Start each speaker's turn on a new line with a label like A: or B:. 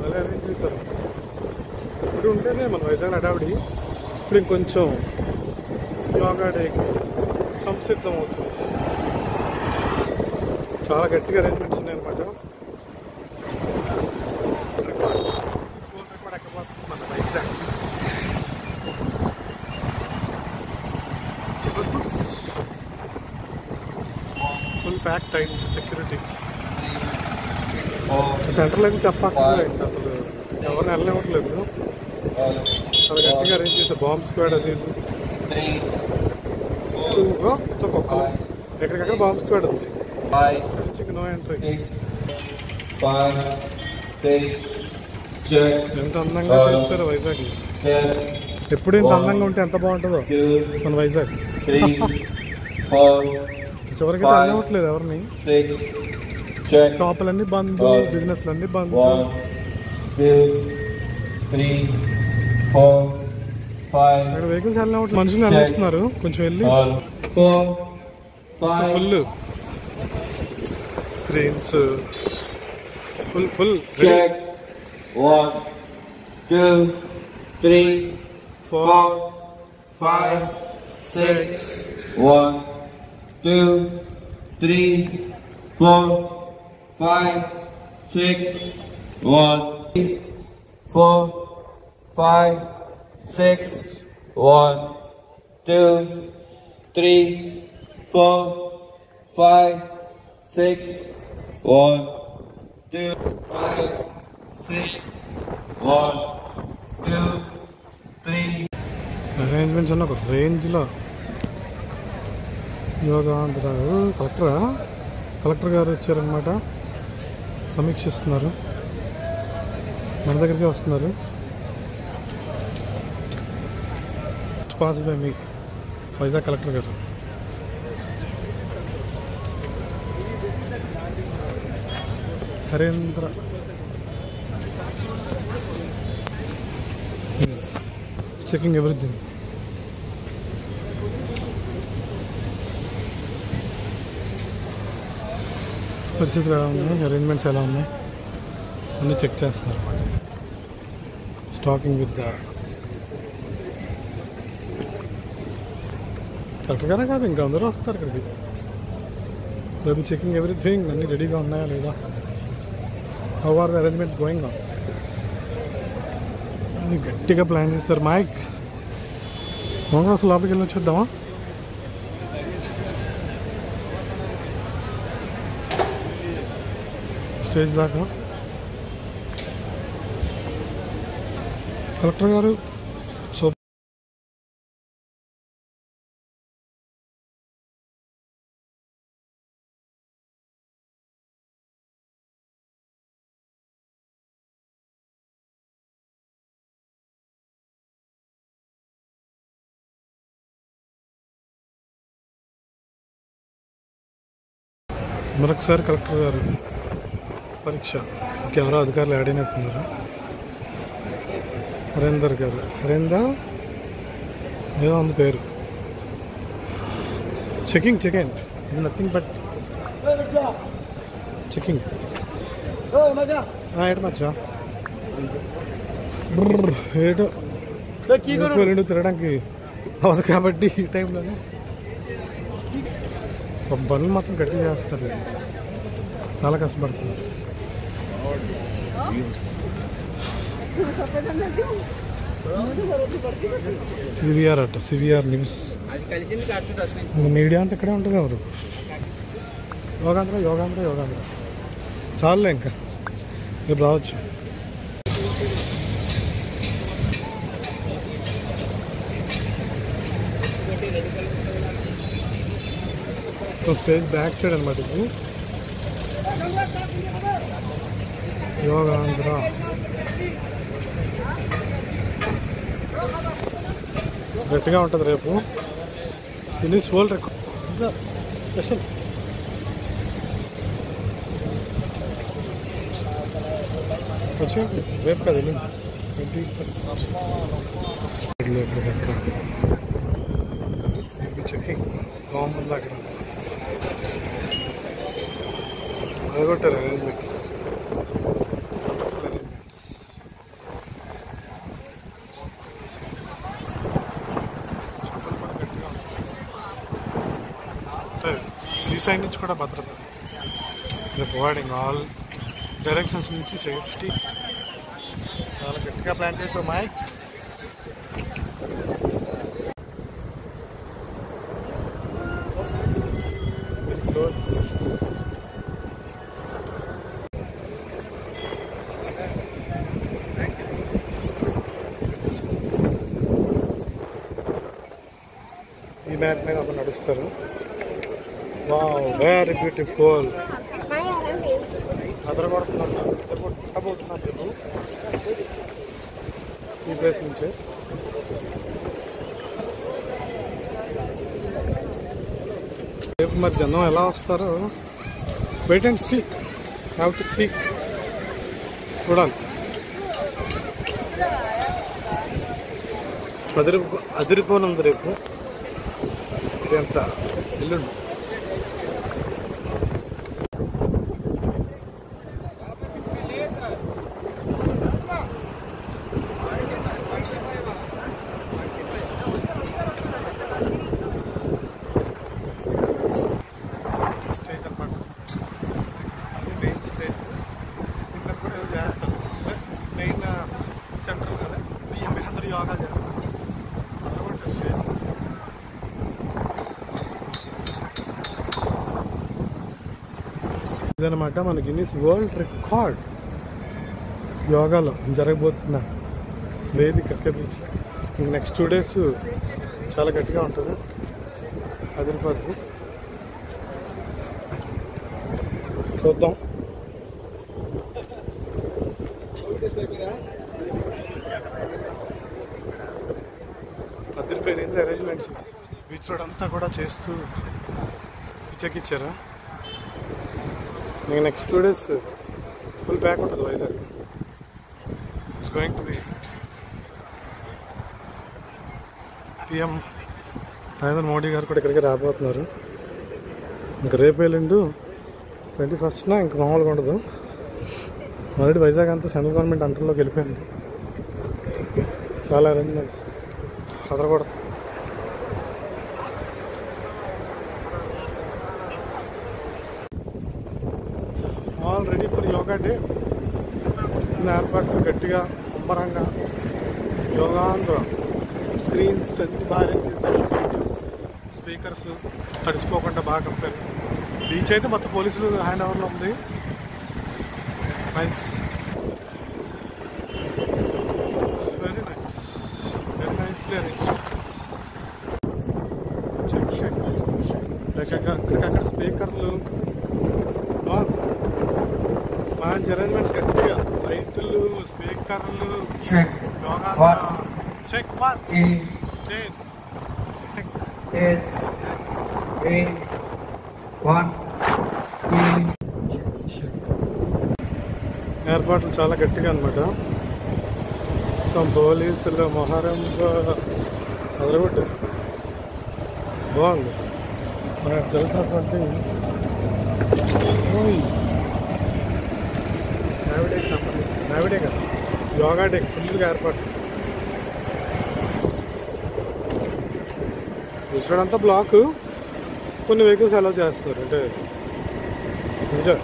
A: అలా అరేంజ్ చేశారు. ఇప్పుడు ఉంటేనే మన వైజాగ్ హడావిడి. ఇప్పుడు ఇంకొంచెం యోగా డేకి సంసిద్ధం అవుతుంది. చాలా గట్టిగా అరేంజ్మెంట్స్ ఉన్నాయన్నమాట. మన Vizag full pack tight security. Central అయితే చెప్పక్కర్లేదు, అసలు ఎవరిని వెళ్ళనివ్వట్లేదు. చాలా గట్టిగా అరేంజ్ చేశారు. బాంబ్ స్క్వాడ్ అది ఒక్కొక్కరు ఎక్కడికక్కడ బాంబ్ స్క్వాడ్ ఉంది. No entry. ఎంత అందంగా చేస్తారు వైజాగ్. ఎప్పుడు ఇంత అందంగా ఉంటే ఎంత బాగుంటుందో మన వైజాగ్. చివరికి వెళ్ళవట్లేదు ఎవరిని. షాపులన్నీ బంద్, బిజినెస్లు అన్నీ బంద్. ఇక్కడ వెహికల్స్ వెళ్ళినట్టు మనుషులు వెళ్ళిస్తున్నారు. కొంచెం వెళ్ళి ఫుల్ స్క్రీన్స్ ఫుల్
B: 1 2 3 4 5 6 1 2 3 4 5 6 1 4 5 6 1 2 3 4 5 6 1 2 5 6 1 2 3.
A: అరేంజ్మెంట్స్ అన్న ఒక రేంజ్లో. యోగా అంటారు. కలెక్టర్ గారు వచ్చారనమాట. సమీక్షిస్తున్నారు. మన దగ్గరికి వస్తున్నారు. పాస్ బై మీ వైజాగ్ కలెక్టర్ గారు. Harendra checking everything. పరిస్థితులు ఎలా ఉన్నాయి, అరేంజ్మెంట్స్ ఎలా ఉన్నాయి అన్నీ చెక్ చేస్తున్నారు అన్నమాట. స్టాకింగ్ విత్ ద కరెక్ట్గానే కాదు, ఇంకా అందరూ వస్తారు ఇక్కడికి. They be checking everything. అన్నీ రెడీగా ఉన్నాయా లేదా. How are the arrangements going on. అన్నీ గట్టిగా ప్లాన్ చేస్తారు. మైక్ మనం అసలు లోపలికి వెళ్ళి వచ్చేద్దామా. స్టేజ్ దాకా కలెక్టర్ గారు మరొకసారి కలెక్టర్ గారు పరీక్ష. ఇంకెవరో అధికారులు యాడ్ అయినట్టున్నారు. హరేందర్ గారు, హరేందర్ ఏదో ఉంది పేరు. చెకింగ్ ఇది నథింగ్ బట్ చెకింగ్. ఏడు మచ్చా ఏటో రెండు తిరగడానికి అవదు కాబట్టి ఈ టైంలోనే పనులు మాత్రం గట్టిగా చేస్తారు. చాలా కష్టపడుతుంది. సివిఆర్ అట, సివిఆర్ న్యూస్. మీడియా అంతా ఇక్కడే ఉంటుంది. ఎవరు యోగాంధ్ర చాలులే, ఇంకా రేపు రావచ్చు. స్టేజ్ బ్యాక్ సైడ్ అనమాట ఇది. యోగాంధ్ర గట్టిగా ఉంటుంది రేపు. Guinness world record special. వచ్చి రేపు కదా 21st. చెకింగ్ బాగుంది అక్కడ. అదొకటి అరేంజ్మెంట్స్. సైడ్ నుంచి కూడా భద్రత. ప్రొవైడింగ్ ఆల్ డైరెక్షన్స్ నుంచి సేఫ్టీ. చాలా గట్టిగా ప్లాన్ చేసావు మైక్. ఈ మ్యాట్ మీద ఒక నడుస్తారు. Wow, very beautiful. అదరగొడుతున్నా పుట్టబోతున్నారు చెప్పు ఈ ప్లేస్ నుంచి. రేపు మరి జనం ఎలా వస్తారో wait and seek. Have to seek. చూడాలి. అదిరిపోనుంది రేపు. ఎంత ఎల్లుండి. స్టేజ్ అనమాట. అది మెయిన్ స్టేజ్. ఇక్కడ కూడా ఏదో చేస్తారు. మెయిన్ సెంటర్ కదా, బియ్యం అందరూ యోగా చేస్తారు. ఇదనమాట మన గిన్నీస్ వరల్డ్ రికార్డ్ యోగాలో జరగబోతున్న వేదిక కె బీచ్లో. నెక్స్ట్ 2 days చాలా గట్టిగా ఉంటుంది. అదిరిపోతుంది. చూద్దాం. అదిరిపోయింది అరేంజ్మెంట్స్. బీచ్ రోడ్ అంతా కూడా చేస్తూ పిచ్చెక్కిచ్చారా. మీకు నెక్స్ట్ 2 days ఫుల్ ప్యాక్ ఉంటుంది Vizag. It's going to be PM Narendra Modi గారు కూడా ఇక్కడికి రాబోతున్నారు. ఇంక రేపు ఎల్లుండు 21st ఇంక మామూలుగా ఉండదు. ఆల్రెడీ వైజాగ్ అంతా సెంట్రల్ గవర్నమెంట్ అంటర్లోకి వెళ్ళిపోయింది. చాలా అరేంజ్మెంట్స్ అదరకూడదు. All ready for yoga day. ఏర్పాట్లు గట్టిగా ముమ్మరంగా యోగాంధ్ర స్క్రీన్స్ అన్ని బాగా అరేంజ్ చేశారు. స్పీకర్స్ తడిసిపోకుండా బాగా కప్పారు. బీచ్ అయితే మొత్తం పోలీసులు హ్యాండ్ ఓవర్లో ఉంది. Nice, very nice, very nicely arrange. అక్కడికక్కడ స్పీకర్లు మంచి అరేంజ్మెంట్స్ గట్టిగా. లైట్లు, స్పీకర్లు, చెక్ 1 ఏర్పాట్లు చాలా గట్టిగా అనమాట. పోలీసులు మొహరంగా అదరగొట్టు బాగుంది. మనకు జరుగుతున్నటువంటి నావిడేకి సంబంధించి నావిడే కదా యోగా డే ఫుల్గా ఏర్పాటు. విశ్వడంతా బ్లాక్. కొన్ని వెహికల్స్ అలౌ చేస్తున్నారు. అంటే ఎంజాయ్.